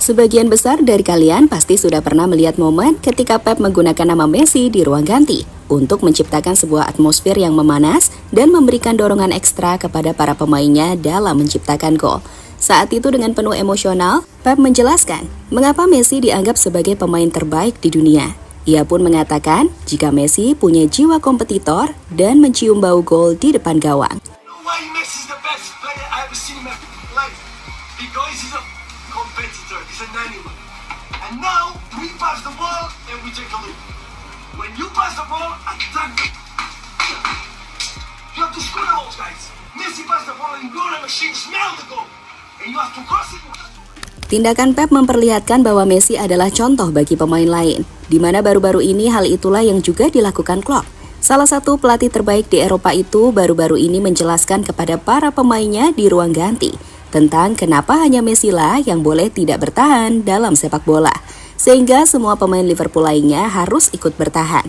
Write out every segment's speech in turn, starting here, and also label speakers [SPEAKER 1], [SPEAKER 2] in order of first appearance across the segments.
[SPEAKER 1] Sebagian besar dari kalian pasti sudah pernah melihat momen ketika Pep menggunakan nama Messi di ruang ganti untuk menciptakan sebuah atmosfer yang memanas dan memberikan dorongan ekstra kepada para pemainnya dalam menciptakan gol. Saat itu dengan penuh emosional, Pep menjelaskan mengapa Messi dianggap sebagai pemain terbaik di dunia. Ia pun mengatakan jika Messi punya jiwa kompetitor dan mencium bau gol di depan gawang.
[SPEAKER 2] Competitor, he's an animal. And now we pass the ball and we take a look. When you pass the ball, attack them. You have to score the goals, guys. Messi pass the ball and you're a machine, smell the goal. And you have to cross it.
[SPEAKER 1] Tindakan Pep memperlihatkan bahwa Messi adalah contoh bagi pemain lain, di mana baru-baru ini hal itulah yang juga dilakukan Klopp. Salah satu pelatih terbaik di Eropa itu baru-baru ini menjelaskan kepada para pemainnya di ruang ganti tentang kenapa hanya Messi lah yang boleh tidak bertahan dalam sepak bola, sehingga semua pemain Liverpool lainnya harus ikut bertahan.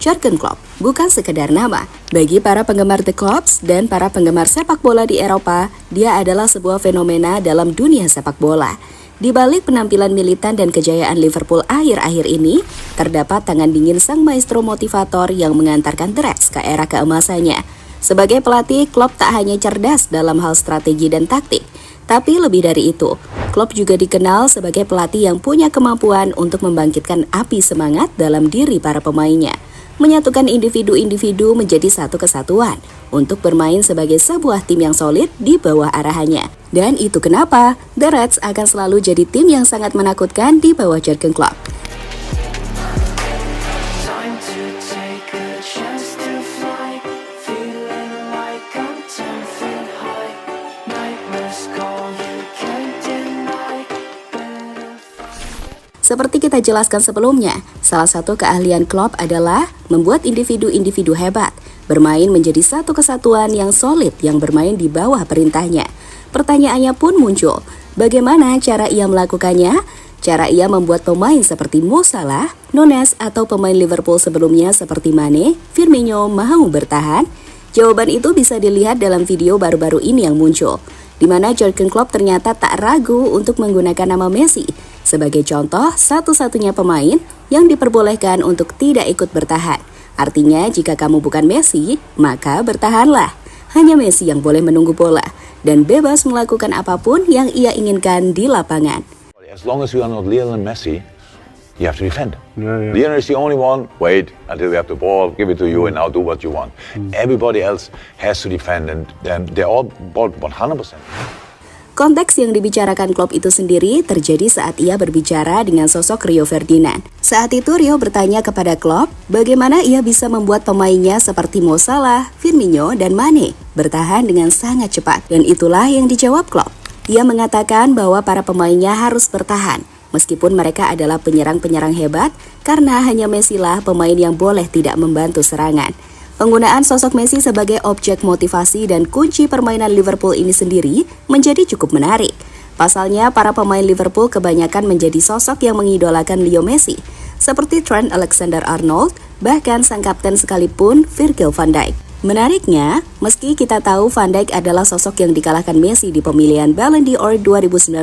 [SPEAKER 1] Jurgen Klopp bukan sekedar nama. Bagi para penggemar The Klopps dan para penggemar sepak bola di Eropa, dia adalah sebuah fenomena dalam dunia sepak bola. Di balik penampilan militan dan kejayaan Liverpool akhir-akhir ini, terdapat tangan dingin sang maestro motivator yang mengantarkan The Reds ke era keemasannya. Sebagai pelatih, Klopp tak hanya cerdas dalam hal strategi dan taktik, tapi lebih dari itu, Klopp juga dikenal sebagai pelatih yang punya kemampuan untuk membangkitkan api semangat dalam diri para pemainnya, menyatukan individu-individu menjadi satu kesatuan untuk bermain sebagai sebuah tim yang solid di bawah arahannya. Dan itu kenapa The Reds akan selalu jadi tim yang sangat menakutkan di bawah Jurgen Klopp. Seperti kita jelaskan sebelumnya, salah satu keahlian Klopp adalah membuat individu-individu hebat, bermain menjadi satu kesatuan yang solid yang bermain di bawah perintahnya. Pertanyaannya pun muncul, bagaimana cara ia melakukannya? Cara ia membuat pemain seperti Mo Salah, Nunez atau pemain Liverpool sebelumnya seperti Mane, Firmino mau bertahan? Jawaban itu bisa dilihat dalam video baru-baru ini yang muncul, di mana Jurgen Klopp ternyata tak ragu untuk menggunakan nama Messi sebagai contoh satu-satunya pemain yang diperbolehkan untuk tidak ikut bertahan. Artinya jika kamu bukan Messi, maka bertahanlah. Hanya Messi yang boleh menunggu bola dan bebas melakukan apapun yang ia inginkan di lapangan.
[SPEAKER 3] As long as you are not Lionel Messi, you have to defend. Lionel is the only one, wait until we have the ball, give it to you and now do what you want. Everybody else has to defend and they're all ball 100%.
[SPEAKER 1] Konteks yang dibicarakan Klopp itu sendiri terjadi saat ia berbicara dengan sosok Rio Ferdinand. Saat itu Rio bertanya kepada Klopp bagaimana ia bisa membuat pemainnya seperti Mo Salah, Firmino, dan Mane bertahan dengan sangat cepat. Dan itulah yang dijawab Klopp. Ia mengatakan bahwa para pemainnya harus bertahan, meskipun mereka adalah penyerang-penyerang hebat, karena hanya Messi lah pemain yang boleh tidak membantu serangan. Penggunaan sosok Messi sebagai objek motivasi dan kunci permainan Liverpool ini sendiri menjadi cukup menarik. Pasalnya, para pemain Liverpool kebanyakan menjadi sosok yang mengidolakan Leo Messi, seperti Trent Alexander-Arnold, bahkan sang kapten sekalipun Virgil van Dijk. Menariknya, meski kita tahu Van Dijk adalah sosok yang dikalahkan Messi di pemilihan Ballon d'Or 2019,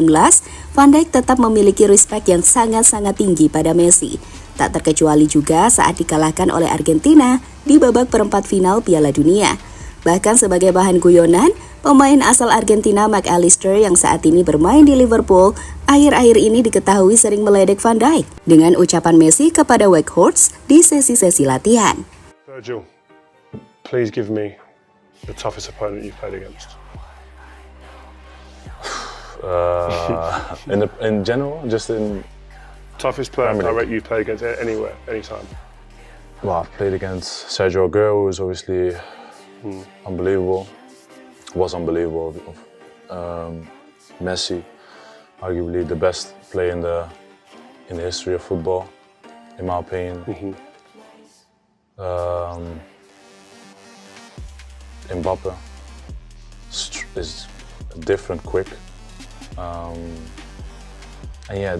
[SPEAKER 1] Van Dijk tetap memiliki respek yang sangat-sangat tinggi pada Messi. Tak terkecuali juga saat dikalahkan oleh Argentina di babak perempat final Piala Dunia. Bahkan sebagai bahan guyonan, pemain asal Argentina McAllister yang saat ini bermain di Liverpool, akhir-akhir ini diketahui sering meledek Van Dijk dengan ucapan Messi kepada Weghorst di sesi-sesi latihan.
[SPEAKER 4] Virgil, please give me the toughest opponent you've played against. In general, just in toughest player direct you play against anywhere, anytime. Well, I've played against Sergio Aguero, who's obviously unbelievable. Was unbelievable. Messi, arguably the best player in the history of football, in my opinion. Mbappe is different, quick, and yeah,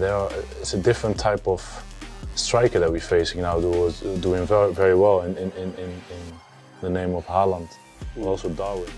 [SPEAKER 4] it's a different type of striker that we're facing now, who was doing very, very well in the name of Haaland, also Darwin.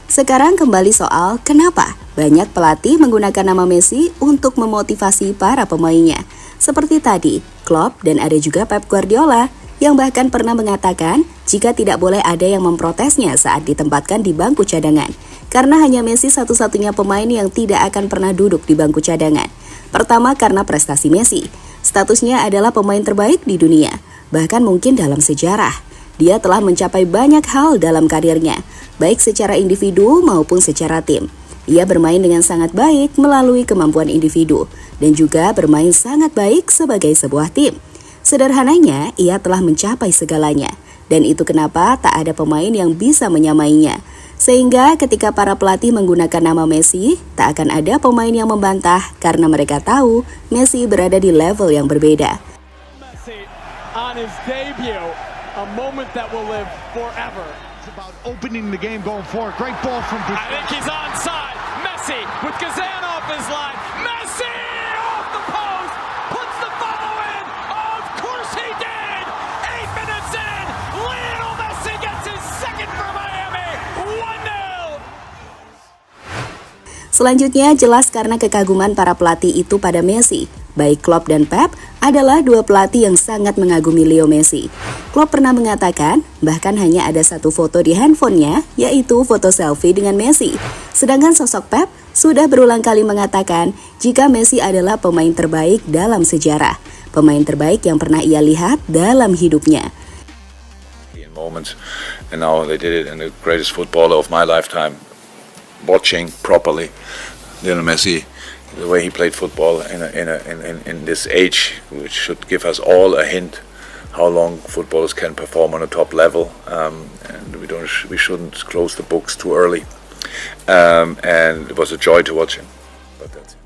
[SPEAKER 1] Sekarang kembali soal kenapa banyak pelatih menggunakan nama Messi untuk memotivasi para pemainnya. Seperti tadi, Klopp dan ada juga Pep Guardiola yang bahkan pernah mengatakan jika tidak boleh ada yang memprotesnya saat ditempatkan di bangku cadangan. Karena hanya Messi satu-satunya pemain yang tidak akan pernah duduk di bangku cadangan. Pertama karena prestasi Messi. Statusnya adalah pemain terbaik di dunia, bahkan mungkin dalam sejarah. Dia telah mencapai banyak hal dalam karirnya, baik secara individu maupun secara tim. Ia bermain dengan sangat baik melalui kemampuan individu, dan juga bermain sangat baik sebagai sebuah tim. Sederhananya, ia telah mencapai segalanya, dan itu kenapa tak ada pemain yang bisa menyamainya. Sehingga ketika para pelatih menggunakan nama Messi, tak akan ada pemain yang membantah karena mereka tahu Messi berada di level yang berbeda.
[SPEAKER 5] Messi on his debut. A moment that will live forever.
[SPEAKER 6] It's about opening the game going forward. Great ball from Busquets.
[SPEAKER 5] I think he's onside. Messi with Kazan off his line. Messi off the post. Puts the follow in. Of course he did. 8 minutes in. Lionel Messi gets his second for Miami. 1-0.
[SPEAKER 1] Selanjutnya jelas karena kekaguman para pelatih itu pada Messi. Baik Klopp dan Pep adalah dua pelatih yang sangat mengagumi Leo Messi. Klopp pernah mengatakan, bahkan hanya ada satu foto di handphonenya, yaitu foto selfie dengan Messi. Sedangkan sosok Pep sudah berulang kali mengatakan jika Messi adalah pemain terbaik dalam sejarah. Pemain terbaik yang pernah ia lihat dalam hidupnya.
[SPEAKER 3] Moments, and now they did it in the greatest footballer of my lifetime, watching properly Lionel Messi. The way he played football in this age, which should give us all a hint how long footballers can perform on a top level, and we shouldn't close the books too early. And it was a joy to watch him. But that's it.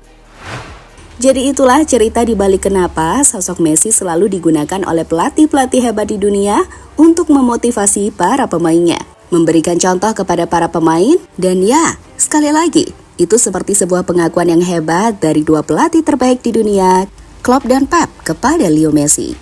[SPEAKER 1] Jadi itulah cerita di balik kenapa sosok Messi selalu digunakan oleh pelatih-pelatih hebat di dunia untuk memotivasi para pemainnya, memberikan contoh kepada para pemain, dan ya, sekali lagi, itu seperti sebuah pengakuan yang hebat dari dua pelatih terbaik di dunia, Klopp dan Pep, kepada Leo Messi.